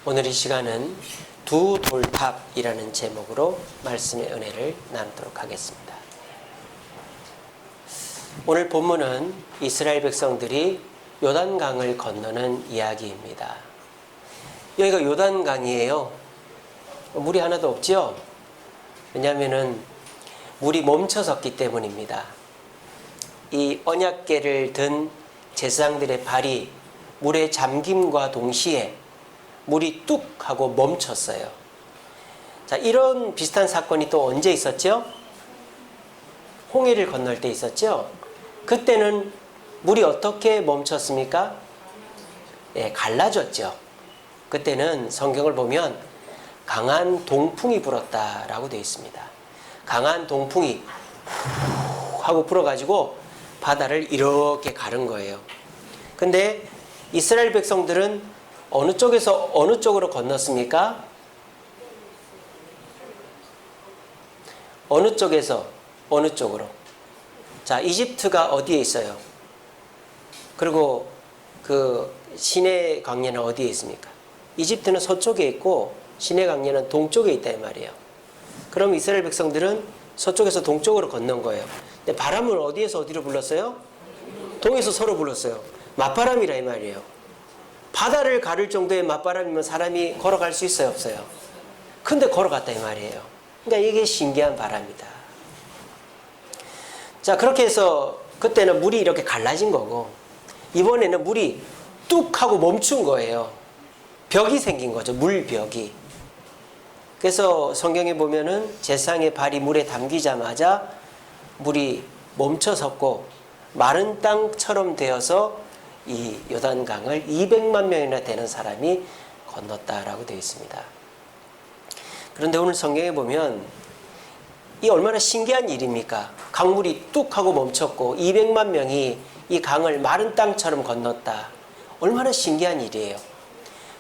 오늘 이 시간은 두 돌탑이라는 제목으로 말씀의 은혜를 나누도록 하겠습니다. 오늘 본문은 이스라엘 백성들이 요단강을 건너는 이야기입니다. 여기가 요단강이에요. 물이 하나도 없죠? 왜냐하면 물이 멈춰섰기 때문입니다. 이 언약궤를 든 제사장들의 발이 물에 잠김과 동시에 물이 뚝 하고 멈췄어요. 자, 이런 비슷한 사건이 또 언제 있었죠? 홍해를 건널 때 있었죠? 그때는 물이 어떻게 멈췄습니까? 네, 갈라졌죠. 그때는 성경을 보면 강한 동풍이 불었다라고 되어 있습니다. 강한 동풍이 하고 불어가지고 바다를 이렇게 가른 거예요. 근데 이스라엘 백성들은 어느 쪽에서 어느 쪽으로 건넜습니까? 어느 쪽에서 어느 쪽으로? 자, 이집트가 어디에 있어요? 그리고 그 시내 강례는 어디에 있습니까? 이집트는 서쪽에 있고 시내 강례는 동쪽에 있다 이 말이에요. 그럼 이스라엘 백성들은 서쪽에서 동쪽으로 건넌 거예요. 근데 바람은 어디에서 어디로 불렀어요? 동에서 서로 불렀어요. 맞바람이라 이 말이에요. 바다를 가를 정도의 맞바람이면 사람이 걸어갈 수 있어요, 없어요? 근데 걸어갔다 이 말이에요. 그러니까 이게 신기한 바람이다. 자, 그렇게 해서 그때는 물이 이렇게 갈라진 거고 이번에는 물이 뚝 하고 멈춘 거예요. 벽이 생긴 거죠, 물벽이. 그래서 성경에 보면은 제사장의 발이 물에 담기자마자 물이 멈춰섰고 마른 땅처럼 되어서 이 요단강을 200만 명이나 되는 사람이 건넜다라고 되어 있습니다. 그런데 오늘 성경에 보면 이 얼마나 신기한 일입니까? 강물이 뚝 하고 멈췄고 200만 명이 이 강을 마른 땅처럼 건넜다. 얼마나 신기한 일이에요.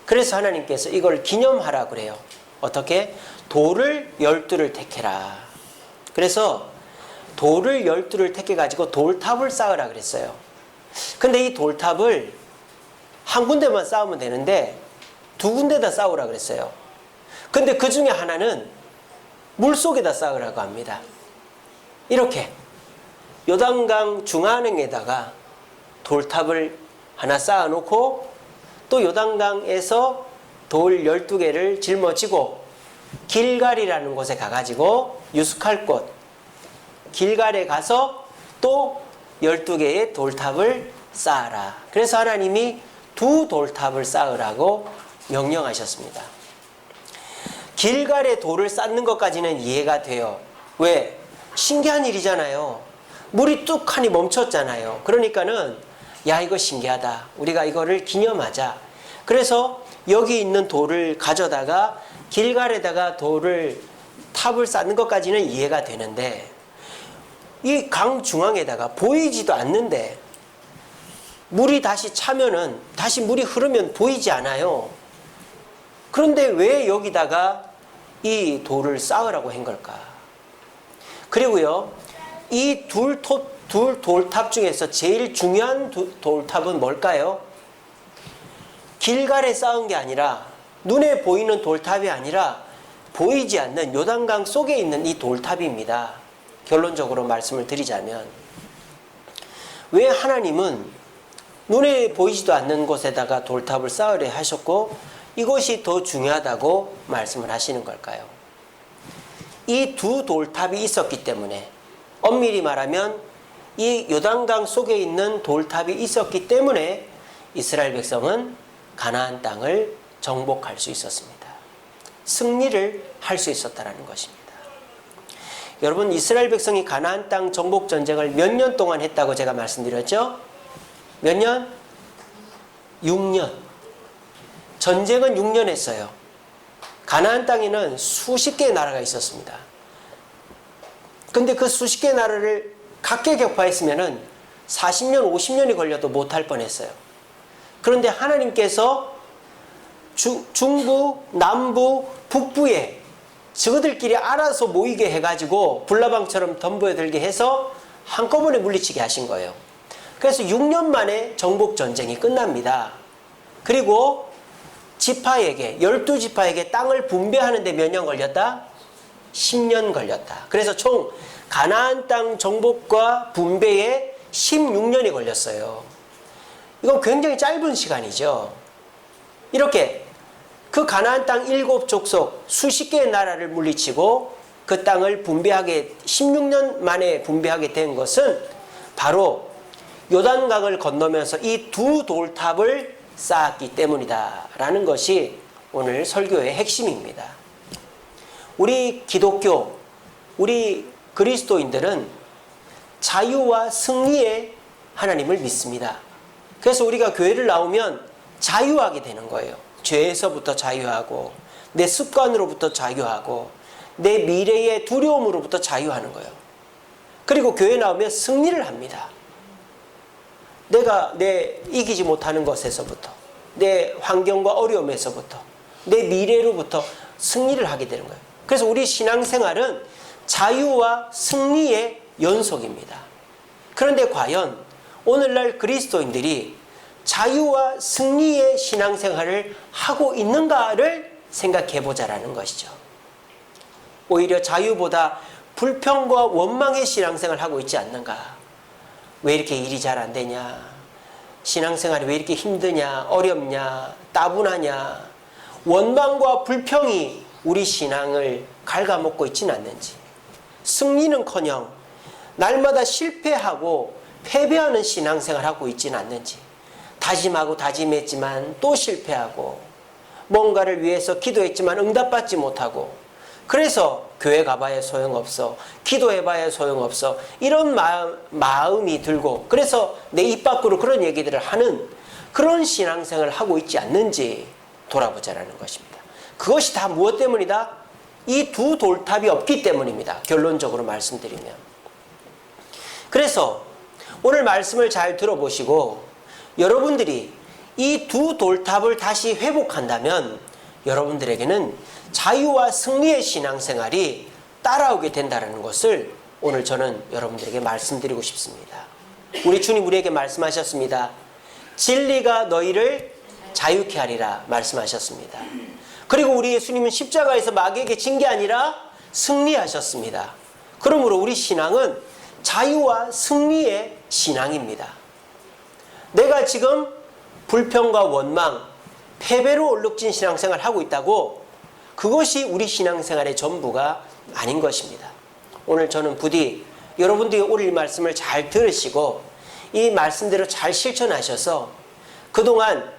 그래서 하나님께서 이걸 기념하라 그래요. 어떻게? 돌을 12를 택해라. 그래서 돌을 12를 택해가지고 돌탑을 쌓으라 그랬어요. 근데 이 돌탑을 한 군데만 쌓으면 되는데 두 군데다 쌓으라 그랬어요. 근데 그 중에 하나는 물속에다 쌓으라고 합니다. 이렇게 요단강 중앙에다가 돌탑을 하나 쌓아놓고 또 요단강에서 돌 12개를 짊어지고 길갈이라는 곳에 가가지고 유숙할 곳 길갈에 가서 또 12개의 돌탑을 쌓아라. 그래서 하나님이 두 돌탑을 쌓으라고 명령하셨습니다. 길갈에 돌을 쌓는 것까지는 이해가 돼요. 왜? 신기한 일이잖아요. 물이 뚝하니 멈췄잖아요. 그러니까는 야, 이거 신기하다. 우리가 이거를 기념하자. 그래서 여기 있는 돌을 가져다가 길갈에다가 탑을 쌓는 것까지는 이해가 되는데 이 강 중앙에다가 보이지도 않는데 물이 다시 차면은 다시 물이 흐르면 보이지 않아요. 그런데 왜 여기다가 이 돌을 쌓으라고 한 걸까? 그리고요, 이 둘 돌탑 중에서 제일 중요한 돌탑은 뭘까요? 길갈에 쌓은 게 아니라 눈에 보이는 돌탑이 아니라 보이지 않는 요단강 속에 있는 이 돌탑입니다. 결론적으로 말씀을 드리자면 왜 하나님은 눈에 보이지도 않는 곳에다가 돌탑을 쌓으려 하셨고 이것이 더 중요하다고 말씀을 하시는 걸까요? 이 두 돌탑이 있었기 때문에 엄밀히 말하면 이 요단강 속에 있는 돌탑이 있었기 때문에 이스라엘 백성은 가나안 땅을 정복할 수 있었습니다. 승리를 할 수 있었다는 것입니다. 여러분, 이스라엘 백성이 가나안 땅 정복 전쟁을 몇 년 동안 했다고 제가 말씀드렸죠? 몇 년? 6년. 전쟁은 6년 했어요. 가나안 땅에는 수십 개의 나라가 있었습니다. 근데 그 수십 개의 나라를 각계 격파했으면은 40년, 50년이 걸려도 못할 뻔했어요. 그런데 하나님께서 중부, 남부, 북부에 저들끼리 알아서 모이게 해가지고 불나방처럼 덤벼들게 해서 한꺼번에 물리치게 하신 거예요. 그래서 6년 만에 정복 전쟁이 끝납니다. 그리고 지파에게 12지파에게 땅을 분배하는 데 몇 년 걸렸다? 10년 걸렸다. 그래서 총 가나안 땅 정복과 분배에 16년이 걸렸어요. 이건 굉장히 짧은 시간이죠. 이렇게 그 가나안 땅 7족속 수십 개의 나라를 물리치고 그 땅을 분배하게 16년 만에 분배하게 된 것은 바로 요단강을 건너면서 이 두 돌탑을 쌓았기 때문이다 라는 것이 오늘 설교의 핵심입니다. 우리 기독교, 우리 그리스도인들은 자유와 승리의 하나님을 믿습니다. 그래서 우리가 교회를 나오면 자유하게 되는 거예요. 죄에서부터 자유하고 내 습관으로부터 자유하고 내 미래의 두려움으로부터 자유하는 거예요. 그리고 교회 나오면 승리를 합니다. 내가 내 이기지 못하는 것에서부터 내 환경과 어려움에서부터 내 미래로부터 승리를 하게 되는 거예요. 그래서 우리 신앙생활은 자유와 승리의 연속입니다. 그런데 과연 오늘날 그리스도인들이 자유와 승리의 신앙생활을 하고 있는가를 생각해 보자라는 것이죠. 오히려 자유보다 불평과 원망의 신앙생활을 하고 있지 않는가? 왜 이렇게 일이 잘 안 되냐? 신앙생활이 왜 이렇게 힘드냐? 어렵냐? 따분하냐? 원망과 불평이 우리 신앙을 갉아먹고 있지는 않는지, 승리는커녕 날마다 실패하고 패배하는 신앙생활을 하고 있지는 않는지, 다짐하고 다짐했지만 또 실패하고 뭔가를 위해서 기도했지만 응답받지 못하고 그래서 교회 가봐야 소용없어, 기도해봐야 소용없어, 이런 마음이 들고 그래서 내 입 밖으로 그런 얘기들을 하는 그런 신앙생활을 하고 있지 않는지 돌아보자라는 것입니다. 그것이 다 무엇 때문이다? 이 두 돌탑이 없기 때문입니다. 결론적으로 말씀드리면. 그래서 오늘 말씀을 잘 들어보시고 여러분들이 이 두 돌탑을 다시 회복한다면 여러분들에게는 자유와 승리의 신앙생활이 따라오게 된다는 것을 오늘 저는 여러분들에게 말씀드리고 싶습니다. 우리 주님 우리에게 말씀하셨습니다. 진리가 너희를 자유케 하리라 말씀하셨습니다. 그리고 우리 예수님은 십자가에서 마귀에게 진 게 아니라 승리하셨습니다. 그러므로 우리 신앙은 자유와 승리의 신앙입니다. 내가 지금 불평과 원망, 패배로 얼룩진 신앙생활을 하고 있다고 그것이 우리 신앙생활의 전부가 아닌 것입니다. 오늘 저는 부디 여러분들이 오늘 말씀을 잘 들으시고 이 말씀대로 잘 실천하셔서 그동안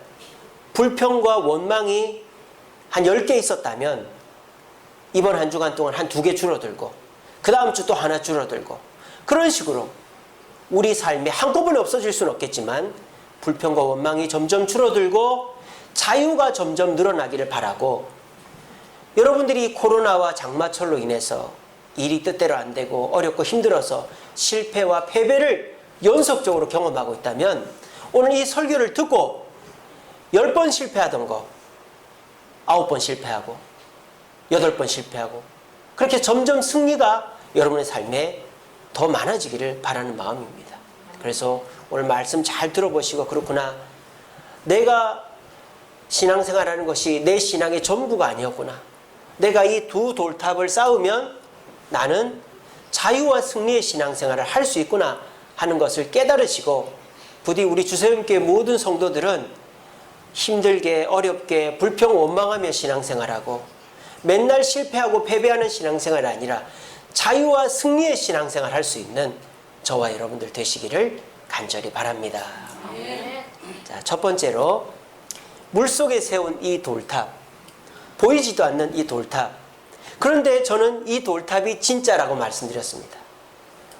불평과 원망이 한 10개 있었다면 이번 한 주간 동안 한 2개 줄어들고 그 다음 주 또 하나 줄어들고 그런 식으로 우리 삶에 한꺼번에 없어질 수는 없겠지만 불평과 원망이 점점 줄어들고 자유가 점점 늘어나기를 바라고 여러분들이 코로나와 장마철로 인해서 일이 뜻대로 안 되고 어렵고 힘들어서 실패와 패배를 연속적으로 경험하고 있다면 오늘 이 설교를 듣고 10번 실패하던 거 9번 실패하고 8번 실패하고 그렇게 점점 승리가 여러분의 삶에 더 많아지기를 바라는 마음입니다. 그래서 오늘 말씀 잘 들어보시고 그렇구나. 내가 신앙생활하는 것이 내 신앙의 전부가 아니었구나. 내가 이 두 돌탑을 쌓으면 나는 자유와 승리의 신앙생활을 할 수 있구나 하는 것을 깨달으시고 부디 우리 주세움교회 모든 성도들은 힘들게 어렵게 불평 원망하며 신앙생활하고 맨날 실패하고 패배하는 신앙생활이 아니라 자유와 승리의 신앙생활을 할 수 있는 저와 여러분들 되시기를 간절히 바랍니다. 자, 첫 번째로 물속에 세운 이 돌탑, 보이지도 않는 이 돌탑. 그런데 저는 이 돌탑이 진짜라고 말씀드렸습니다.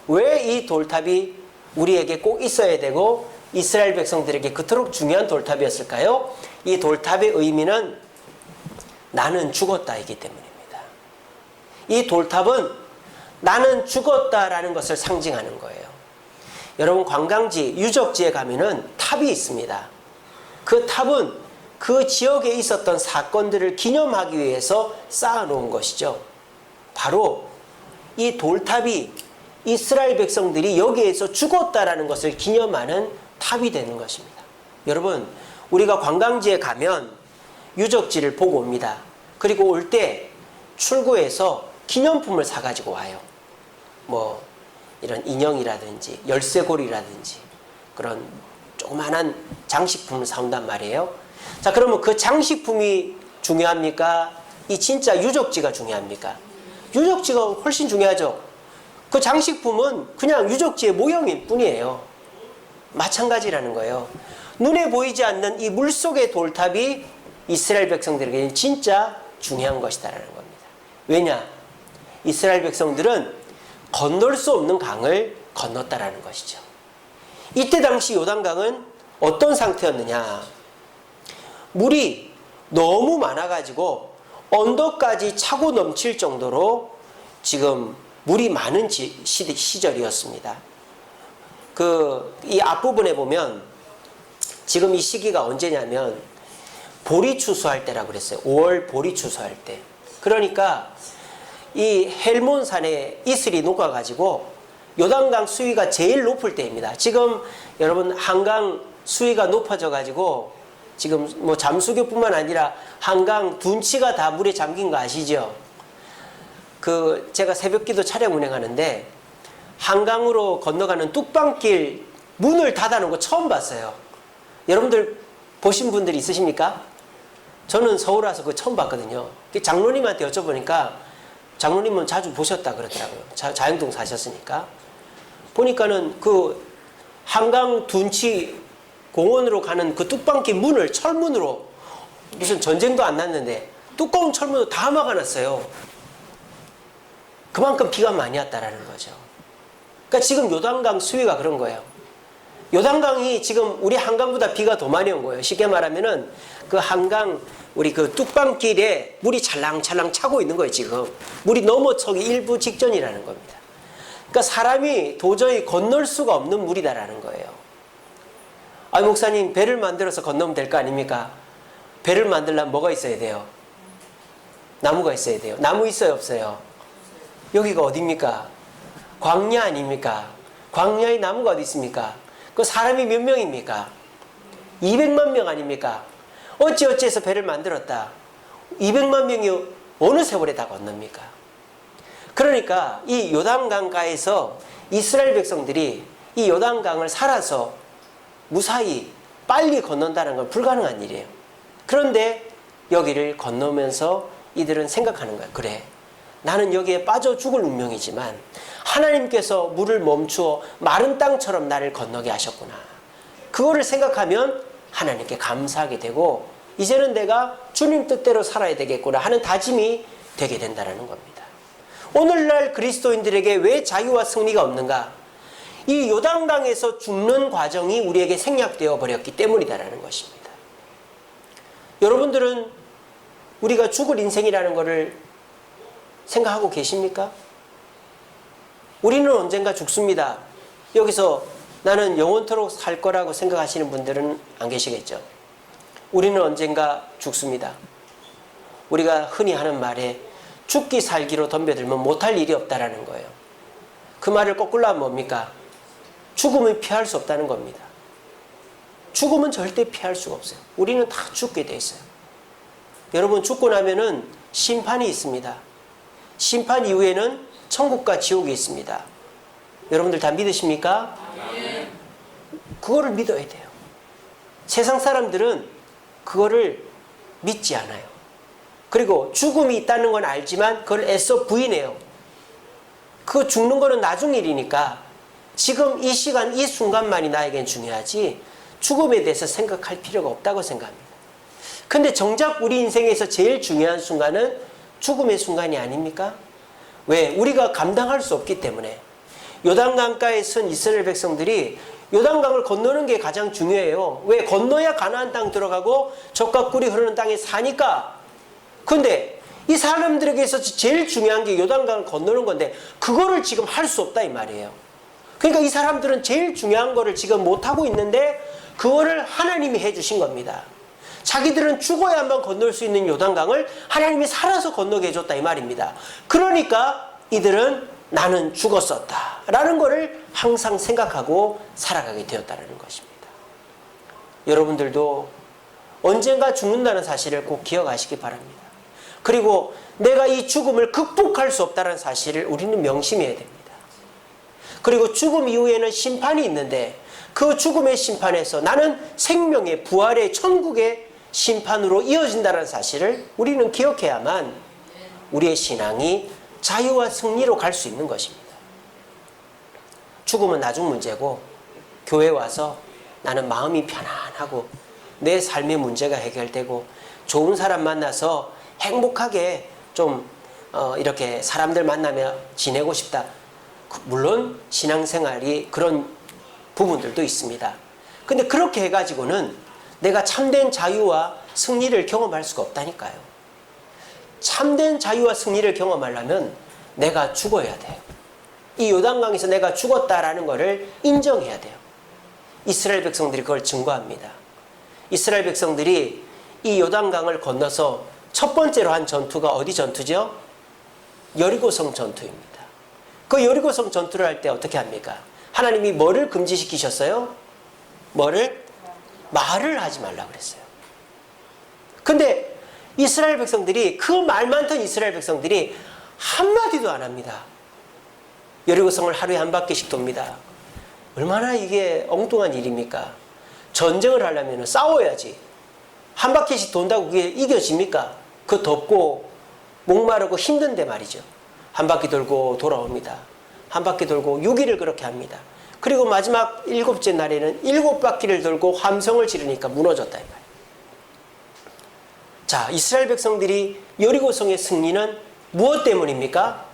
왜 이 돌탑이 우리에게 꼭 있어야 되고 이스라엘 백성들에게 그토록 중요한 돌탑이었을까요? 이 돌탑의 의미는 나는 죽었다이기 때문입니다. 이 돌탑은 나는 죽었다라는 것을 상징하는 거예요. 여러분 관광지, 유적지에 가면은 탑이 있습니다. 그 탑은 그 지역에 있었던 사건들을 기념하기 위해서 쌓아놓은 것이죠. 바로 이 돌탑이 이스라엘 백성들이 여기에서 죽었다라는 것을 기념하는 탑이 되는 것입니다. 여러분, 우리가 관광지에 가면 유적지를 보고 옵니다. 그리고 올 때 출구에서 기념품을 사가지고 와요. 뭐 이런 인형이라든지 열쇠고리라든지 그런 조그만한 장식품을 사온단 말이에요. 자, 그러면 그 장식품이 중요합니까? 이 진짜 유적지가 중요합니까? 유적지가 훨씬 중요하죠. 그 장식품은 그냥 유적지의 모형일 뿐이에요. 마찬가지라는 거예요. 눈에 보이지 않는 이 물속의 돌탑이 이스라엘 백성들에게는 진짜 중요한 것이다라는 겁니다. 왜냐? 이스라엘 백성들은 건널 수 없는 강을 건넜다라는 것이죠. 이때 당시 요단강은 어떤 상태였느냐? 물이 너무 많아가지고 언덕까지 차고 넘칠 정도로 지금 물이 많은 시절이었습니다. 이 앞부분에 보면 지금 이 시기가 언제냐면 보리 추수할 때라고 그랬어요. 5월 보리 추수할 때. 그러니까 이 헬몬산에 이슬이 녹아가지고 요단강 수위가 제일 높을 때입니다. 지금 여러분 한강 수위가 높아져가지고 지금 뭐 잠수교뿐만 아니라 한강 둔치가 다 물에 잠긴 거 아시죠? 제가 새벽기도 차량 운행하는데 한강으로 건너가는 뚝방길 문을 닫아놓은 거 처음 봤어요. 여러분들 보신 분들이 있으십니까? 저는 서울 와서 그거 처음 봤거든요. 장로님한테 여쭤보니까 장로님은 자주 보셨다 그러더라고요. 자영동 사셨으니까. 보니까는 그 한강 둔치 공원으로 가는 그 뚝방길 문을 철문으로 무슨 전쟁도 안 났는데 두꺼운 철문으로 다 막아놨어요. 그만큼 비가 많이 왔다라는 거죠. 그러니까 지금 요단강 수위가 그런 거예요. 요단강이 지금 우리 한강보다 비가 더 많이 온 거예요. 쉽게 말하면은 그 한강 우리 그 뚝방길에 물이 찰랑찰랑 차고 있는 거예요. 지금 물이 넘어서기 일부 직전이라는 겁니다. 그러니까 사람이 도저히 건널 수가 없는 물이다라는 거예요. 아, 목사님 배를 만들어서 건너면 될 거 아닙니까? 배를 만들려면 뭐가 있어야 돼요? 나무가 있어야 돼요. 나무 있어요, 없어요? 여기가 어디입니까? 광야 아닙니까? 광야에 나무가 어디 있습니까? 그 사람이 몇 명입니까? 200만 명 아닙니까? 어찌어찌해서 배를 만들었다. 200만 명이 어느 세월에 다 건넙니까? 그러니까 이 요단강가에서 이스라엘 백성들이 이 요단강을 살아서 무사히 빨리 건넌다는 건 불가능한 일이에요. 그런데 여기를 건너면서 이들은 생각하는 거예요. 그래, 나는 여기에 빠져 죽을 운명이지만 하나님께서 물을 멈추어 마른 땅처럼 나를 건너게 하셨구나. 그거를 생각하면 하나님께 감사하게 되고 이제는 내가 주님 뜻대로 살아야 되겠구나 하는 다짐이 되게 된다는 겁니다. 오늘날 그리스도인들에게 왜 자유와 승리가 없는가? 이 요단강에서 죽는 과정이 우리에게 생략되어 버렸기 때문이다라는 것입니다. 여러분들은 우리가 죽을 인생이라는 것을 생각하고 계십니까? 우리는 언젠가 죽습니다. 여기서 나는 영원토록 살 거라고 생각하시는 분들은 안 계시겠죠. 우리는 언젠가 죽습니다. 우리가 흔히 하는 말에 죽기 살기로 덤벼들면 못할 일이 없다라는 거예요. 그 말을 거꾸로 하면 뭡니까? 죽음을 피할 수 없다는 겁니다. 죽음은 절대 피할 수가 없어요. 우리는 다 죽게 돼 있어요. 여러분, 죽고 나면은 심판이 있습니다. 심판 이후에는 천국과 지옥이 있습니다. 여러분들 다 믿으십니까? 그거를 믿어야 돼요. 세상 사람들은 그거를 믿지 않아요. 그리고 죽음이 있다는 건 알지만 그걸 애써 부인해요. 그 죽는 거는 나중 일이니까 지금 이 시간 이 순간만이 나에겐 중요하지 죽음에 대해서 생각할 필요가 없다고 생각합니다. 근데 정작 우리 인생에서 제일 중요한 순간은 죽음의 순간이 아닙니까? 왜? 우리가 감당할 수 없기 때문에. 요단강가에 선 이스라엘 백성들이 요단강을 건너는 게 가장 중요해요. 왜? 건너야 가나안 땅 들어가고 젖과 꿀이 흐르는 땅에 사니까. 근데 이 사람들에게서 제일 중요한 게 요단강을 건너는 건데 그거를 지금 할 수 없다 이 말이에요. 그러니까 이 사람들은 제일 중요한 거를 지금 못하고 있는데 그거를 하나님이 해주신 겁니다. 자기들은 죽어야만 건널 수 있는 요단강을 하나님이 살아서 건너게 해줬다 이 말입니다. 그러니까 이들은 나는 죽었었다 라는 거를 항상 생각하고 살아가게 되었다는 것입니다. 여러분들도 언젠가 죽는다는 사실을 꼭 기억하시기 바랍니다. 그리고 내가 이 죽음을 극복할 수 없다는 사실을 우리는 명심해야 됩니다. 그리고 죽음 이후에는 심판이 있는데 그 죽음의 심판에서 나는 생명의 부활의 천국의 심판으로 이어진다는 사실을 우리는 기억해야만 우리의 신앙이 자유와 승리로 갈 수 있는 것입니다. 죽음은 나중 문제고 교회 와서 나는 마음이 편안하고 내 삶의 문제가 해결되고 좋은 사람 만나서 행복하게 좀 이렇게 사람들 만나며 지내고 싶다. 물론 신앙생활이 그런 부분들도 있습니다. 근데 그렇게 해가지고는 내가 참된 자유와 승리를 경험할 수가 없다니까요. 참된 자유와 승리를 경험하려면 내가 죽어야 돼요. 이 요단강에서 내가 죽었다라는 것을 인정해야 돼요. 이스라엘 백성들이 그걸 증거합니다. 이스라엘 백성들이 이 요단강을 건너서 첫 번째로 한 전투가 어디 전투죠? 여리고성 전투입니다. 그 여리고성 전투를 할 때 어떻게 합니까? 하나님이 뭐를 금지시키셨어요? 뭐를? 말을 하지 말라고 그랬어요. 근데 이스라엘 백성들이, 그 말 많던 이스라엘 백성들이 한마디도 안 합니다. 여리고성을 하루에 한 바퀴씩 돕니다. 얼마나 이게 엉뚱한 일입니까? 전쟁을 하려면 싸워야지. 한 바퀴씩 돈다고 그게 이겨집니까? 그 덥고 목마르고 힘든데 말이죠. 한 바퀴 돌고 돌아옵니다. 한 바퀴 돌고 6일을 그렇게 합니다. 그리고 마지막 7째 날에는 7바퀴를 돌고 함성을 지르니까 무너졌다 이 말이에요. 자, 이스라엘 백성들이 여리고성의 승리는 무엇 때문입니까?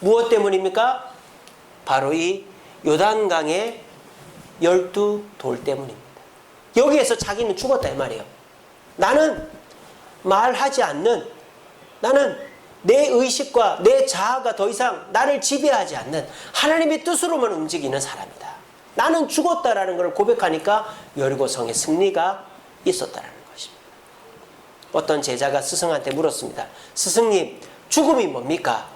무엇 때문입니까? 바로 이 요단강의 12돌 때문입니다. 여기에서 자기는 죽었다 이 말이에요. 나는 말하지 않는, 나는 내 의식과 내 자아가 더 이상 나를 지배하지 않는 하나님의 뜻으로만 움직이는 사람이다. 나는 죽었다라는 걸 고백하니까 여리고성의 승리가 있었다라는 것입니다. 어떤 제자가 스승한테 물었습니다. 스승님, 죽음이 뭡니까?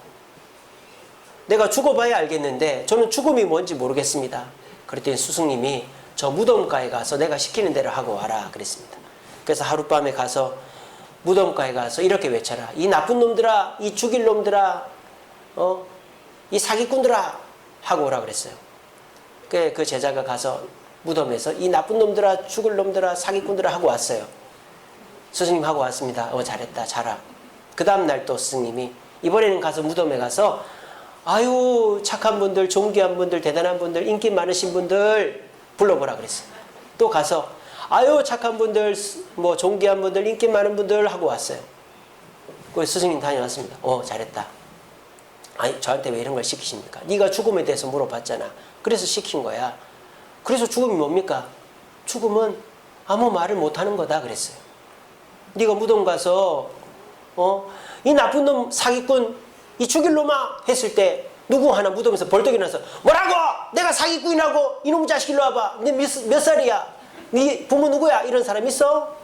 내가 죽어봐야 알겠는데 저는 죽음이 뭔지 모르겠습니다. 그랬더니 스승님이 저 무덤가에 가서 내가 시키는 대로 하고 와라 그랬습니다. 그래서 하룻밤에 가서 무덤가에 가서 이렇게 외쳐라. 이 나쁜 놈들아, 이 죽일 놈들아, 이 사기꾼들아 하고 오라 그랬어요. 그 제자가 가서 무덤에서 이 나쁜 놈들아, 죽을 놈들아, 사기꾼들아 하고 왔어요. 스승님 하고 왔습니다. 잘했다, 잘하. 그 다음날 또 스승님이 이번에는 가서 무덤에 가서 아유 착한 분들, 존귀한 분들, 대단한 분들, 인기 많으신 분들 불러보라 그랬어요. 또 가서 아유 착한 분들, 뭐 존귀한 분들, 인기 많은 분들 하고 왔어요. 그 스승님 다녀왔습니다. 잘했다. 아니 저한테 왜 이런 걸 시키십니까? 네가 죽음에 대해서 물어봤잖아. 그래서 시킨 거야. 그래서 죽음이 뭡니까? 죽음은 아무 말을 못하는 거다 그랬어요. 네가 무덤 가서 이 나쁜 놈 사기꾼 이 죽일 놈아 했을 때 누구 하나 무덤에서 벌떡 일어나서 뭐라고? 내가 사기꾼이라고? 이놈 자식 일로 와봐. 네 몇 살이야? 네 부모 누구야? 이런 사람 있어?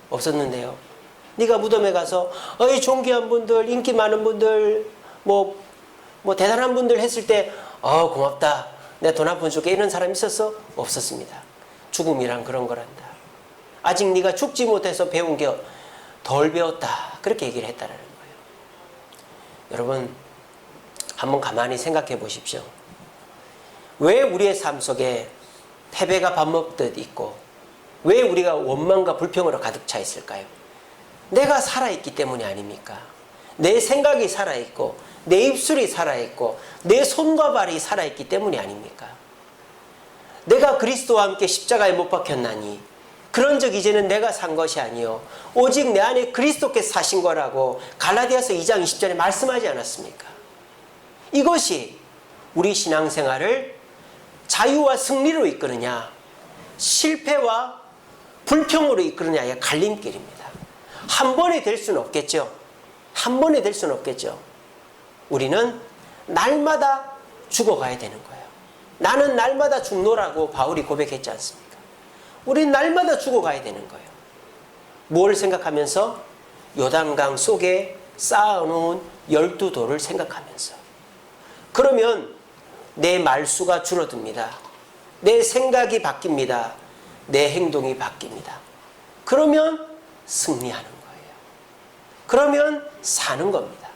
없었는데요. 네가 무덤에 가서 이 존귀한 분들, 인기 많은 분들, 뭐 대단한 분들 했을 때 고맙다. 내가 돈 한 푼 줄게. 이런 사람 있었어? 없었습니다. 죽음이란 그런 거란다. 아직 네가 죽지 못해서 배운 게 덜 배웠다. 그렇게 얘기를 했다는 거예요. 여러분 한번 가만히 생각해 보십시오. 왜 우리의 삶 속에 패배가 밥 먹듯 있고 왜 우리가 원망과 불평으로 가득 차 있을까요? 내가 살아있기 때문이 아닙니까? 내 생각이 살아있고 내 입술이 살아있고 내 손과 발이 살아있기 때문이 아닙니까? 내가 그리스도와 함께 십자가에 못 박혔나니 그런즉 이제는 내가 산 것이 아니요 오직 내 안에 그리스도께서 사신 거라고 갈라디아서 2장 20절에 말씀하지 않았습니까? 이것이 우리 신앙생활을 자유와 승리로 이끄느냐 실패와 불평으로 이끄느냐의 갈림길입니다. 한 번에 될 수는 없겠죠. 한 번에 될 수는 없겠죠. 우리는 날마다 죽어가야 되는 거예요. 나는 날마다 죽노라고 바울이 고백했지 않습니까? 우리는 날마다 죽어가야 되는 거예요. 뭘 생각하면서? 요단강 속에 쌓아놓은 12돌을 생각하면서. 그러면 내 말수가 줄어듭니다. 내 생각이 바뀝니다. 내 행동이 바뀝니다. 그러면 승리하는 거예요. 그러면 사는 겁니다.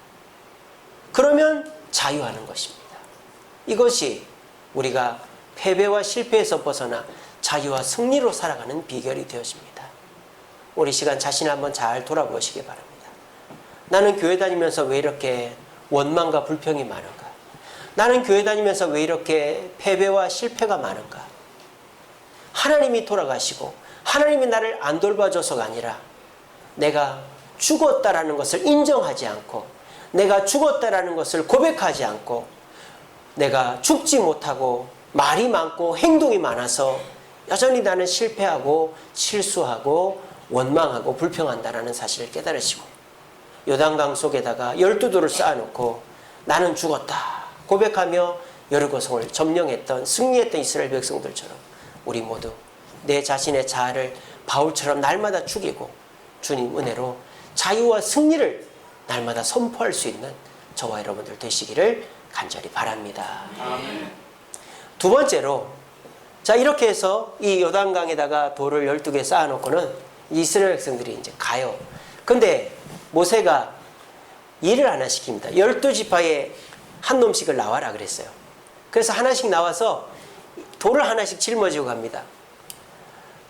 그러면 자유하는 것입니다. 이것이 우리가 패배와 실패에서 벗어나 자유와 승리로 살아가는 비결이 되어집니다. 우리 시간 자신을 한번 잘 돌아보시기 바랍니다. 나는 교회 다니면서 왜 이렇게 원망과 불평이 많은가? 나는 교회 다니면서 왜 이렇게 패배와 실패가 많은가? 하나님이 돌아가시고 하나님이 나를 안 돌봐줘서가 아니라 내가 죽었다라는 것을 인정하지 않고 내가 죽었다라는 것을 고백하지 않고 내가 죽지 못하고 말이 많고 행동이 많아서 여전히 나는 실패하고 실수하고 원망하고 불평한다라는 사실을 깨달으시고 요단강 속에다가 12돌을 쌓아놓고 나는 죽었다 고백하며 여리고성을 점령했던 승리했던 이스라엘 백성들처럼 우리 모두 내 자신의 자아를 바울처럼 날마다 죽이고 주님 은혜로 자유와 승리를 날마다 선포할 수 있는 저와 여러분들 되시기를 간절히 바랍니다. 아멘. 두 번째로 자 이렇게 해서 이 요단강에다가 돌을 12개 쌓아놓고는 이스라엘 백성들이 이제 가요. 근데 모세가 일을 하나 시킵니다. 12지파에 한 놈씩을 나와라 그랬어요. 그래서 하나씩 나와서 돌을 하나씩 짊어지고 갑니다.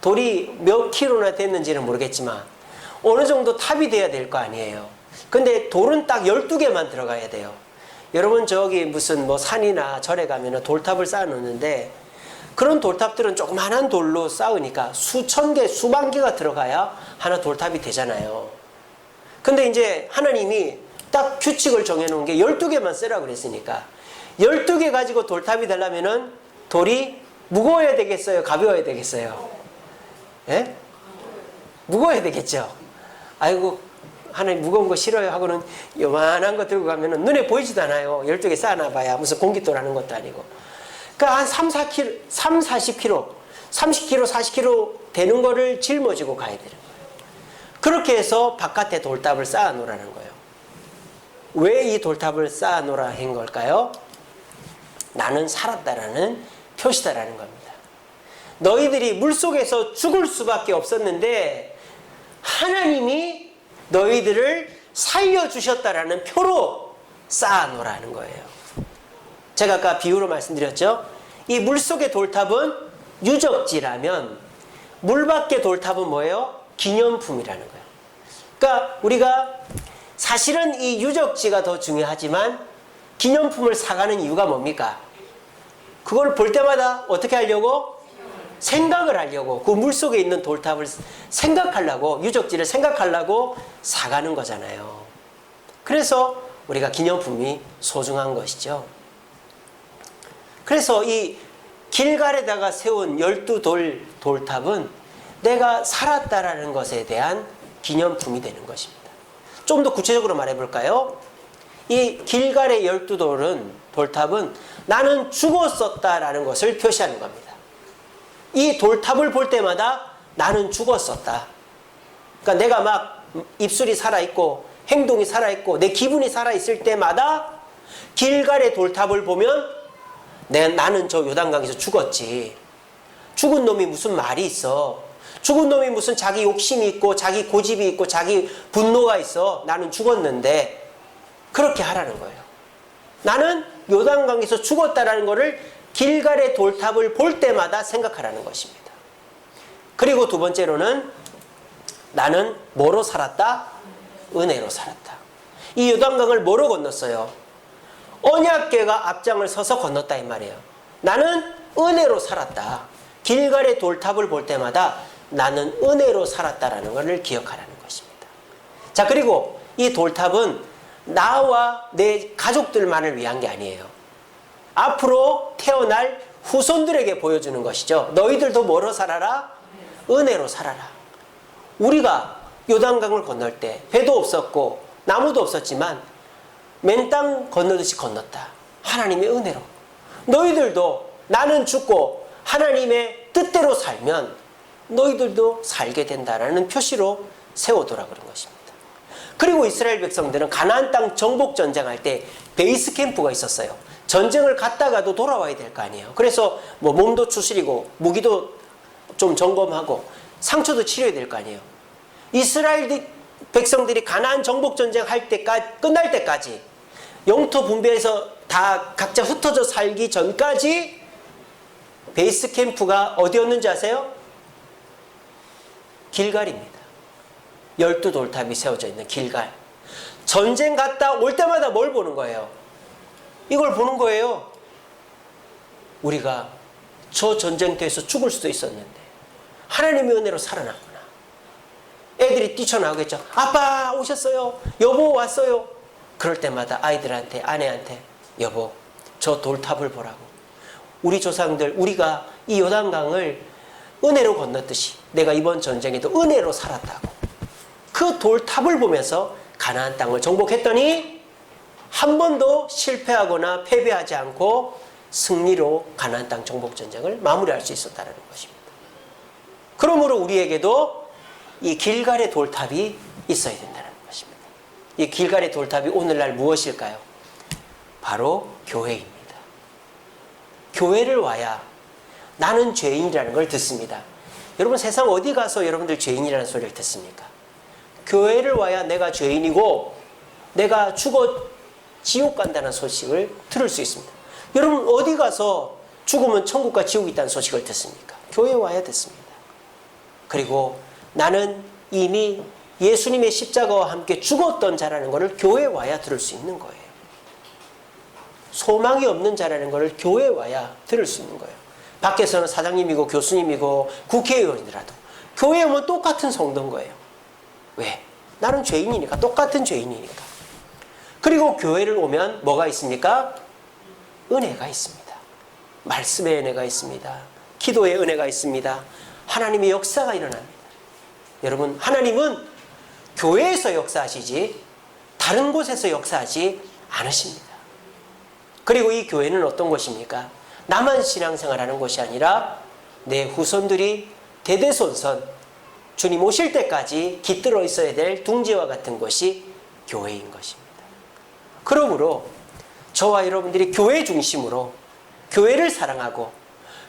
돌이 몇 킬로나 됐는지는 모르겠지만 어느 정도 탑이 돼야 될 거 아니에요. 근데 돌은 딱 12개만 들어가야 돼요. 여러분 저기 무슨 뭐 산이나 절에 가면 돌탑을 쌓아놓는데 그런 돌탑들은 조그만한 돌로 쌓으니까 수천 개, 수만 개가 들어가야 하나 돌탑이 되잖아요. 근데 이제 하나님이 딱 규칙을 정해놓은 게 12개만 쓰라고 그랬으니까 12개 가지고 돌탑이 되려면은 돌이 무거워야 되겠어요? 가벼워야 되겠어요? 예? 무거워야 되겠죠? 아이고 하나님 무거운 거 싫어요 하고는 요만한 거 들고 가면은 눈에 보이지도 않아요. 12개 쌓아놔봐야 무슨 공깃돌 하는 것도 아니고. 그러니까 한 40kg, 40kg, 40kg 되는 거를 짊어지고 가야 되는 거예요. 그렇게 해서 바깥에 돌탑을 쌓아 놓으라는 거예요. 왜 이 돌탑을 쌓아 놓으라 한 걸까요? 나는 살았다라는 표시다라는 겁니다. 너희들이 물속에서 죽을 수밖에 없었는데 하나님이 너희들을 살려주셨다라는 표로 쌓아 놓으라는 거예요. 제가 아까 비유로 말씀드렸죠. 이 물속의 돌탑은 유적지라면 물 밖의 돌탑은 뭐예요? 기념품이라는 거예요. 그러니까 우리가 사실은 이 유적지가 더 중요하지만 기념품을 사가는 이유가 뭡니까? 그걸 볼 때마다 어떻게 하려고? 생각을 하려고 그 물속에 있는 돌탑을 생각하려고 유적지를 생각하려고 사가는 거잖아요. 그래서 우리가 기념품이 소중한 것이죠. 그래서 이 길갈에다가 세운 12돌탑은 내가 살았다라는 것에 대한 기념품이 되는 것입니다. 좀 더 구체적으로 말해볼까요? 이 길갈의 12돌탑은 나는 죽었었다라는 것을 표시하는 겁니다. 이 돌탑을 볼 때마다 나는 죽었었다. 그러니까 내가 막 입술이 살아있고 행동이 살아있고 내 기분이 살아있을 때마다 길갈의 돌탑을 보면 나는 저 요단강에서 죽었지. 죽은 놈이 무슨 말이 있어. 죽은 놈이 무슨 자기 욕심이 있고 자기 고집이 있고 자기 분노가 있어. 나는 죽었는데 그렇게 하라는 거예요. 나는 요단강에서 죽었다라는 것을 길갈의 돌탑을 볼 때마다 생각하라는 것입니다. 그리고 두 번째로는 나는 뭐로 살았다? 은혜로 살았다. 이 요단강을 뭐로 건넜어요? 언약궤가 앞장을 서서 건넜다 이 말이에요. 나는 은혜로 살았다. 길갈의 돌탑을 볼 때마다 나는 은혜로 살았다라는 것을 기억하라는 것입니다. 자, 그리고 이 돌탑은 나와 내 가족들만을 위한 게 아니에요. 앞으로 태어날 후손들에게 보여주는 것이죠. 너희들도 뭐로 살아라? 은혜로 살아라. 우리가 요단강을 건널 때 배도 없었고 나무도 없었지만 맨땅 건너듯이 건넜다. 하나님의 은혜로. 너희들도 나는 죽고 하나님의 뜻대로 살면 너희들도 살게 된다라는 표시로 세워두라 그런 것입니다. 그리고 이스라엘 백성들은 가나안 땅 정복 전쟁할 때 베이스 캠프가 있었어요. 전쟁을 갔다가도 돌아와야 될 거 아니에요. 그래서 뭐 몸도 추스리고 무기도 좀 점검하고 상처도 치료해야 될 거 아니에요. 이스라엘 백성들이 가나안 정복 전쟁 할 때까지, 끝날 때까지, 영토 분배해서 다 각자 흩어져 살기 전까지 베이스 캠프가 어디였는지 아세요? 길갈입니다. 12돌탑이 세워져 있는 길갈. 전쟁 갔다 올 때마다 뭘 보는 거예요? 이걸 보는 거예요. 우리가 저 전쟁터에서 죽을 수도 있었는데 하나님의 은혜로 살아났구나. 애들이 뛰쳐나오겠죠. 아빠 오셨어요. 여보 왔어요. 그럴 때마다 아이들한테, 아내한테, 여보 저 돌탑을 보라고. 우리 조상들, 우리가 이 요단강을 은혜로 건넜듯이 내가 이번 전쟁에도 은혜로 살았다고. 그 돌탑을 보면서 가나안 땅을 정복했더니 한 번도 실패하거나 패배하지 않고 승리로 가나안 땅 정복 전쟁을 마무리할 수 있었다는 것입니다. 그러므로 우리에게도 이 길갈의 돌탑이 있어야 된다는 것입니다. 이 길갈의 돌탑이 오늘날 무엇일까요? 바로 교회입니다. 교회를 와야 나는 죄인이라는 걸 듣습니다. 여러분 세상 어디 가서 여러분들 죄인이라는 소리를 듣습니까? 교회를 와야 내가 죄인이고 내가 죽어 지옥 간다는 소식을 들을 수 있습니다. 여러분 어디 가서 죽으면 천국과 지옥이 있다는 소식을 듣습니까? 교회에 와야 듣습니다. 그리고 나는 이미 예수님의 십자가와 함께 죽었던 자라는 것을 교회에 와야 들을 수 있는 거예요. 소망이 없는 자라는 것을 교회에 와야 들을 수 있는 거예요. 밖에서는 사장님이고 교수님이고 국회의원이라도 교회에 오면 똑같은 성도인 거예요. 왜? 나는 죄인이니까, 똑같은 죄인이니까. 그리고 교회를 오면 뭐가 있습니까? 은혜가 있습니다. 말씀의 은혜가 있습니다. 기도의 은혜가 있습니다. 하나님의 역사가 일어납니다. 여러분, 하나님은 교회에서 역사하시지 다른 곳에서 역사하지 않으십니다. 그리고 이 교회는 어떤 곳입니까? 나만 신앙생활하는 곳이 아니라 내 후손들이 대대손손 주님 오실 때까지 깃들어 있어야 될 둥지와 같은 것이 교회인 것입니다. 그러므로 저와 여러분들이 교회 중심으로 교회를 사랑하고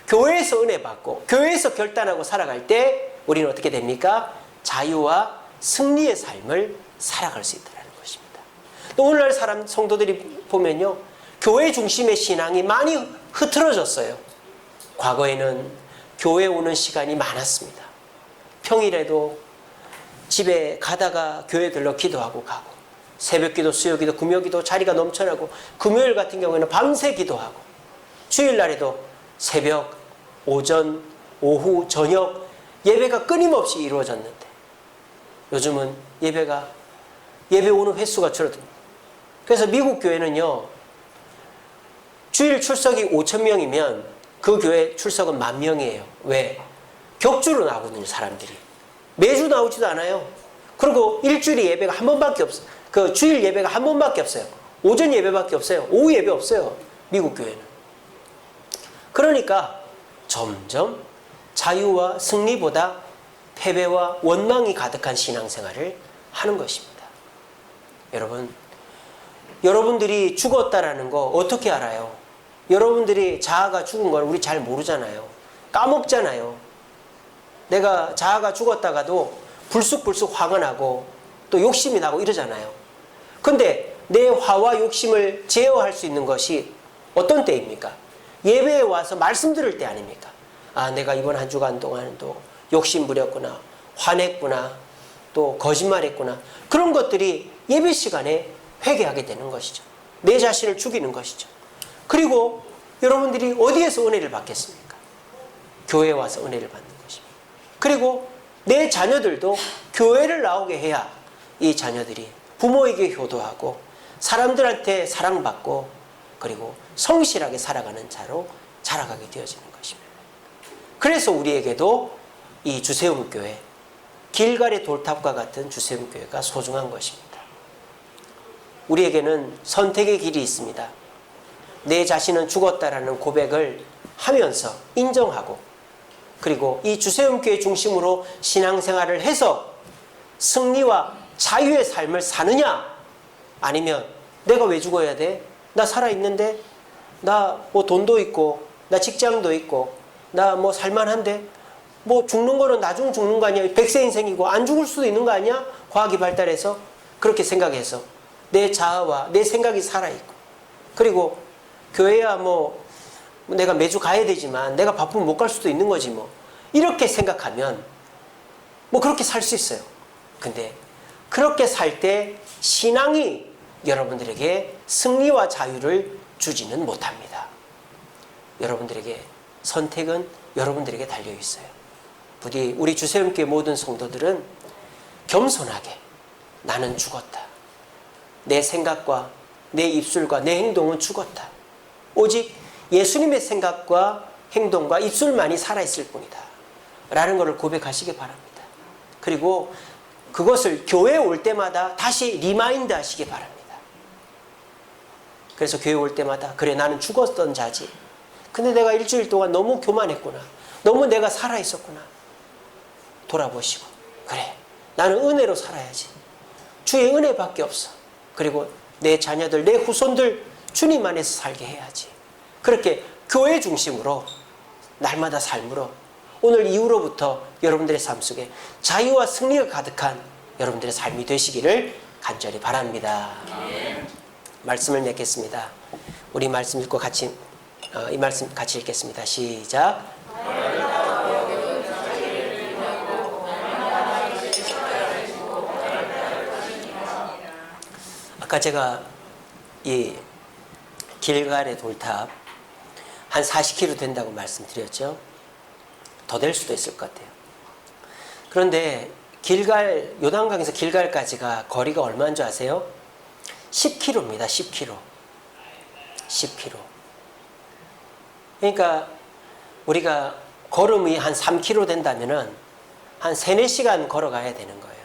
교회에서 은혜 받고 교회에서 결단하고 살아갈 때 우리는 어떻게 됩니까? 자유와 승리의 삶을 살아갈 수 있다는 것입니다. 또 오늘날 성도들이 보면요, 교회 중심의 신앙이 많이 흐트러졌어요. 과거에는 교회 오는 시간이 많았습니다. 평일에도 집에 가다가 교회 들러 기도하고 가고, 새벽기도, 수요기도, 금요기도 자리가 넘쳐나고, 금요일 같은 경우에는 밤새 기도하고, 주일날에도 새벽, 오전, 오후, 저녁 예배가 끊임없이 이루어졌는데 요즘은 예배 오는 횟수가 줄어듭니다. 그래서 미국 교회는요, 주일 출석이 5,000명이면 그 교회 출석은 10,000명이에요. 왜? 격주로 나오거든요, 사람들이. 매주 나오지도 않아요. 그리고 일주일에 예배가 한 번밖에 없어요. 그 주일 예배가 한 번밖에 없어요. 오전 예배밖에 없어요. 오후 예배 없어요, 미국 교회는. 그러니까 점점 자유와 승리보다 패배와 원망이 가득한 신앙생활을 하는 것입니다. 여러분들이 죽었다라는 거 어떻게 알아요? 여러분들이 자아가 죽은 걸 우리 잘 모르잖아요. 까먹잖아요. 내가 자아가 죽었다가도 불쑥불쑥 화가 나고 또 욕심이 나고 이러잖아요. 근데 내 화와 욕심을 제어할 수 있는 것이 어떤 때입니까? 예배에 와서 말씀 들을 때 아닙니까? 아, 내가 이번 한 주간 동안도 욕심 부렸구나, 화냈구나, 또 거짓말했구나. 그런 것들이 예배 시간에 회개하게 되는 것이죠. 내 자신을 죽이는 것이죠. 그리고 여러분들이 어디에서 은혜를 받겠습니까? 교회에 와서 은혜를 받는 것입니다. 그리고 내 자녀들도 교회를 나오게 해야 이 자녀들이 부모에게 효도하고 사람들한테 사랑받고 그리고 성실하게 살아가는 자로 자라가게 되어지는 것입니다. 그래서 우리에게도 이 주세움교회, 길갈의 돌탑과 같은 주세움교회가 소중한 것입니다. 우리에게는 선택의 길이 있습니다. 내 자신은 죽었다라는 고백을 하면서 인정하고, 그리고 이 주세움교회 중심으로 신앙생활을 해서 승리와 자유의 삶을 사느냐, 아니면 내가 왜 죽어야 돼? 나 살아있는데, 나 뭐 돈도 있고, 나 직장도 있고, 나 뭐 살만한데, 뭐 죽는 거는 나중 죽는 거 아니야? 100세 인생이고 안 죽을 수도 있는 거 아니야? 과학이 발달해서 그렇게 생각해서 내 자아와 내 생각이 살아있고, 그리고 교회야 뭐 내가 매주 가야 되지만 내가 바쁘면 못 갈 수도 있는 거지 뭐, 이렇게 생각하면 뭐 그렇게 살 수 있어요. 근데 그렇게 살 때 신앙이 여러분들에게 승리와 자유를 주지는 못합니다. 여러분들에게 선택은 여러분들에게 달려 있어요. 부디 우리 주세움교회 모든 성도들은 겸손하게 나는 죽었다. 내 생각과 내 입술과 내 행동은 죽었다. 오직 예수님의 생각과 행동과 입술만이 살아있을 뿐이다. 라는 것을 고백하시기 바랍니다. 그리고 그것을 교회에 올 때마다 다시 리마인드 하시기 바랍니다. 그래서 교회 올 때마다 그래 나는 죽었던 자지. 근데 내가 일주일 동안 너무 교만했구나. 너무 내가 살아있었구나. 돌아보시고 그래 나는 은혜로 살아야지. 주의 은혜밖에 없어. 그리고 내 자녀들 내 후손들 주님 안에서 살게 해야지. 그렇게 교회 중심으로 날마다 삶으로 오늘 이후로부터 여러분들의 삶 속에 자유와 승리가 가득한 여러분들의 삶이 되시기를 간절히 바랍니다. 말씀을 맺겠습니다. 우리 말씀 읽고 같이 이 말씀 같이 읽겠습니다. 시작. 아까 제가 이 길갈의 돌탑 한 40km 된다고 말씀드렸죠. 더 될 수도 있을 것 같아요. 그런데 길갈, 요단강에서 길갈까지가 거리가 얼마인 줄 아세요? 10km입니다. 10km. 10km. 그러니까 우리가 걸음이 한 3km 된다면은 한 3, 4시간 걸어가야 되는 거예요.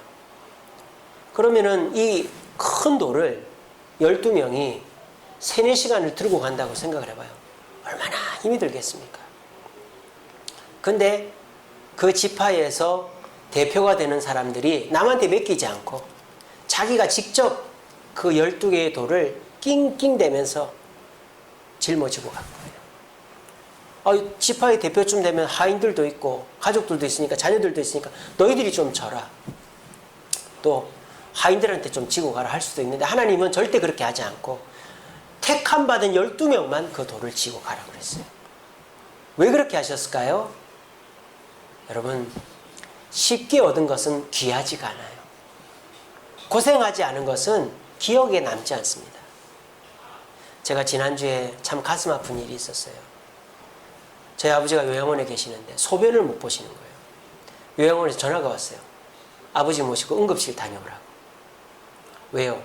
그러면은 이 큰 돌을 12명이 3, 4시간을 들고 간다고 생각을 해봐요. 얼마나 힘이 들겠습니까? 근데 그 지파에서 대표가 되는 사람들이 남한테 맡기지 않고 자기가 직접 그 12개의 돌을 낑낑대면서 짊어지고 간 거예요. 지파의 대표쯤 되면 하인들도 있고 가족들도 있으니까 자녀들도 있으니까 너희들이 좀 져라. 또 하인들한테 좀 지고 가라 할 수도 있는데 하나님은 절대 그렇게 하지 않고 택함 받은 12명만 그 돌을 지고 가라고 그랬어요. 왜 그렇게 하셨을까요? 여러분, 쉽게 얻은 것은 귀하지가 않아요. 고생하지 않은 것은 기억에 남지 않습니다. 제가 지난주에 참 가슴 아픈 일이 있었어요. 저희 아버지가 요양원에 계시는데 소변을 못 보시는 거예요. 요양원에서 전화가 왔어요. 아버지 모시고 응급실 다녀오라고. 왜요?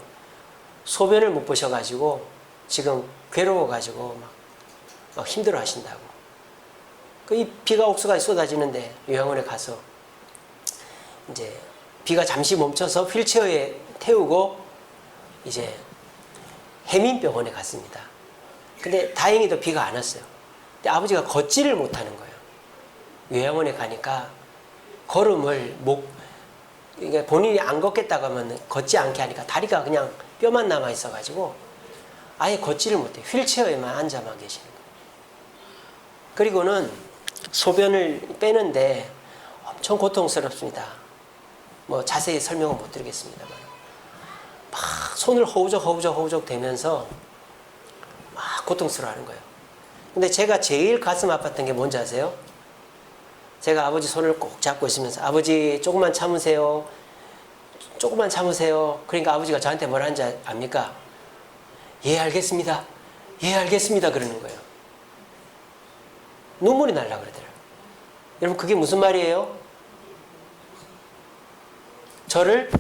소변을 못 보셔가지고 지금 괴로워가지고 막 힘들어 하신다고. 이 비가 옥수가 쏟아지는데 요양원에 가서 이제 비가 잠시 멈춰서 휠체어에 태우고 이제 해민병원에 갔습니다. 근데 다행히도 비가 안 왔어요. 근데 아버지가 걷지를 못하는 거예요. 요양원에 가니까 걸음을 그러니까 본인이 안 걷겠다고 하면 걷지 않게 하니까 다리가 그냥 뼈만 남아 있어가지고 아예 걷지를 못해요. 휠체어에만 앉아만 계시는 거예요. 그리고는 소변을 빼는데 엄청 고통스럽습니다. 뭐 자세히 설명은 못 드리겠습니다만 막 손을 허우적 대면서 막 고통스러워하는 거예요. 근데 제가 제일 가슴 아팠던 게 뭔지 아세요? 제가 아버지 손을 꼭 잡고 있으면서 아버지 조금만 참으세요. 조금만 참으세요. 그러니까 아버지가 저한테 뭐라 하는지 압니까? 예 알겠습니다. 예 알겠습니다. 그러는 거예요. 눈물이 날라 그러더라고요. 여러분 그게 무슨 말이에요? 저를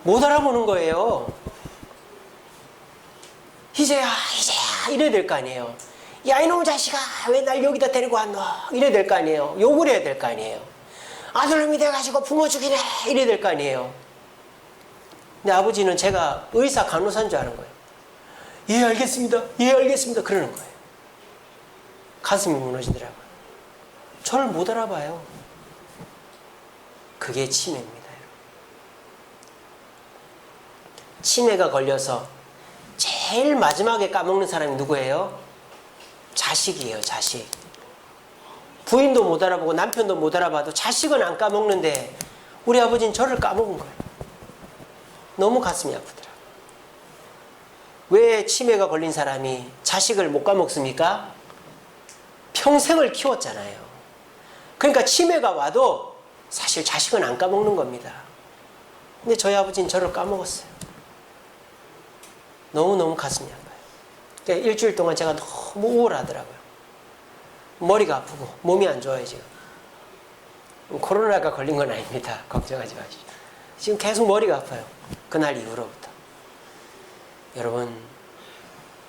못 알아보는 거예요. 이제야 이래야 될 거 아니에요. 야 이놈 자식아 왜 날 여기다 데리고 왔노? 이래야 될 거 아니에요. 욕을 해야 될 거 아니에요. 아들놈이 돼가지고 부모 죽이네 이래야 될 거 아니에요. 근데 아버지는 제가 의사 간호사인 줄 아는 거예요. 예 알겠습니다. 예 알겠습니다. 그러는 거예요. 가슴이 무너지더라고요. 저를 못 알아봐요. 그게 치매입니다. 치매가 걸려서 제일 마지막에 까먹는 사람이 누구예요? 자식이에요. 자식. 부인도 못 알아보고 남편도 못 알아봐도 자식은 안 까먹는데 우리 아버지는 저를 까먹은 거예요. 너무 가슴이 아프더라고요. 왜 치매가 걸린 사람이 자식을 못 까먹습니까? 평생을 키웠잖아요. 그러니까 치매가 와도 사실 자식은 안 까먹는 겁니다. 근데 저희 아버지는 저를 까먹었어요. 너무너무 가슴이 아파요. 그러니까 일주일 동안 제가 너무 우울하더라고요. 머리가 아프고 몸이 안 좋아요 지금. 코로나가 걸린 건 아닙니다. 걱정하지 마시죠. 지금 계속 머리가 아파요. 그날 이후로부터. 여러분,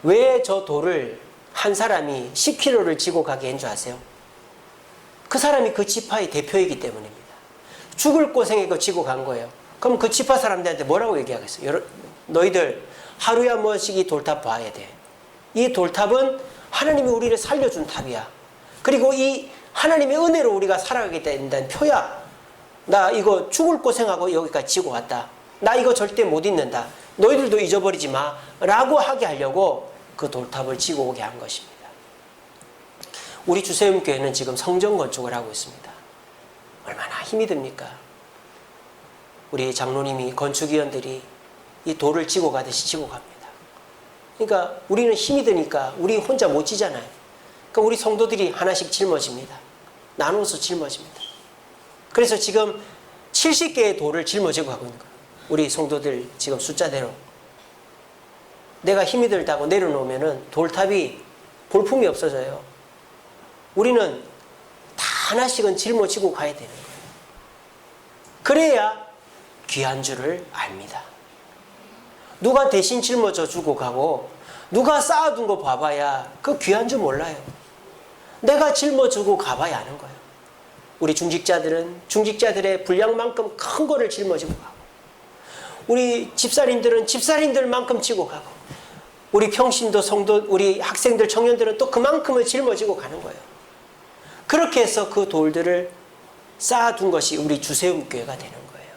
왜 저 돌을 한 사람이 10kg를 지고 가게 한 줄 아세요? 그 사람이 그 지파의 대표이기 때문입니다. 죽을 고생에 그 지고 간 거예요. 그럼 그 지파 사람들한테 뭐라고 얘기하겠어요? 너희들 하루에 한 번씩 이 돌탑 봐야 돼. 이 돌탑은 하나님이 우리를 살려준 탑이야. 그리고 이 하나님의 은혜로 우리가 살아가게 된다는 표야. 나 이거 죽을 고생하고 여기까지 지고 왔다. 나 이거 절대 못 잊는다. 너희들도 잊어버리지 마. 라고 하게 하려고 그 돌탑을 지고 오게 한 것입니다. 우리 주세움교회는 지금 성전 건축을 하고 있습니다. 얼마나 힘이 듭니까? 우리 장로님이 건축위원들이 이 돌을 지고 가듯이 지고 갑니다. 그러니까 우리는 힘이 드니까 우리 혼자 못 지잖아요. 그러니까 우리 성도들이 하나씩 짊어집니다. 나눠서 짊어집니다. 그래서 지금 70개의 돌을 짊어지고 가고 있는 거예요. 우리 성도들 지금 숫자대로. 내가 힘이 들다고 내려놓으면 돌탑이 볼품이 없어져요. 우리는 다 하나씩은 짊어지고 가야 되는 거예요. 그래야 귀한 줄을 압니다. 누가 대신 짊어져 주고 가고 누가 쌓아둔 거 봐봐야 그 귀한 줄 몰라요. 내가 짊어지고 가봐야 아는 거예요. 우리 중직자들은 중직자들의 분량만큼 큰 거를 짊어지고 가고, 우리 집사님들은 집사님들만큼 지고 가고, 우리 평신도 성도, 우리 학생들, 청년들은 또 그만큼을 짊어지고 가는 거예요. 그렇게 해서 그 돌들을 쌓아둔 것이 우리 주세움교회가 되는 거예요.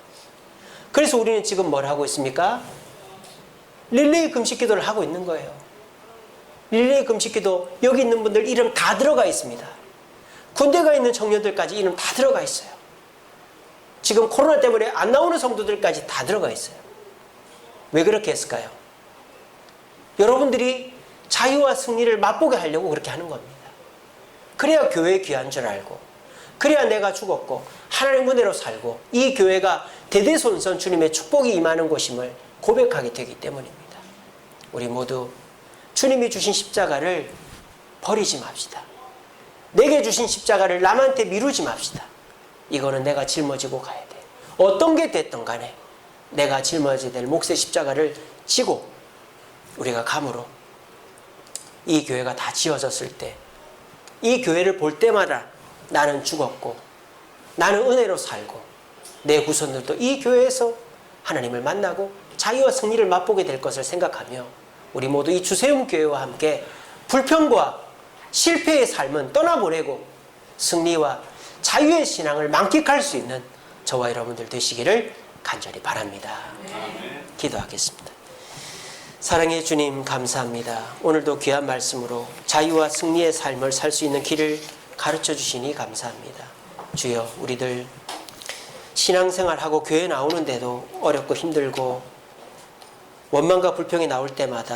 그래서 우리는 지금 뭘 하고 있습니까? 릴레이 금식기도를 하고 있는 거예요. 릴레이 금식기도 여기 있는 분들 이름 다 들어가 있습니다. 군대 가 있는 청년들까지 이름 다 들어가 있어요. 지금 코로나 때문에 안 나오는 성도들까지 다 들어가 있어요. 왜 그렇게 했을까요? 여러분들이 자유와 승리를 맛보게 하려고 그렇게 하는 겁니다. 그래야 교회의 귀한 줄 알고, 그래야 내가 죽었고 하나님 은혜로 살고 이 교회가 대대손손 주님의 축복이 임하는 곳임을 고백하게 되기 때문입니다. 우리 모두 주님이 주신 십자가를 버리지 맙시다. 내게 주신 십자가를 남한테 미루지 맙시다. 이거는 내가 짊어지고 가야 돼. 어떤 게 됐든 간에 내가 짊어져야 될 몫의 십자가를 지고 우리가 감으로 이 교회가 다 지어졌을 때, 이 교회를 볼 때마다 나는 죽었고 나는 은혜로 살고 내 후손들도 이 교회에서 하나님을 만나고 자유와 승리를 맛보게 될 것을 생각하며 우리 모두 이 주세움교회와 함께 불평과 실패의 삶은 떠나보내고 승리와 자유의 신앙을 만끽할 수 있는 저와 여러분들 되시기를 간절히 바랍니다. 기도하겠습니다. 사랑의 주님, 감사합니다. 오늘도 귀한 말씀으로 자유와 승리의 삶을 살 수 있는 길을 가르쳐 주시니 감사합니다. 주여, 우리들 신앙생활하고 교회 나오는데도 어렵고 힘들고 원망과 불평이 나올 때마다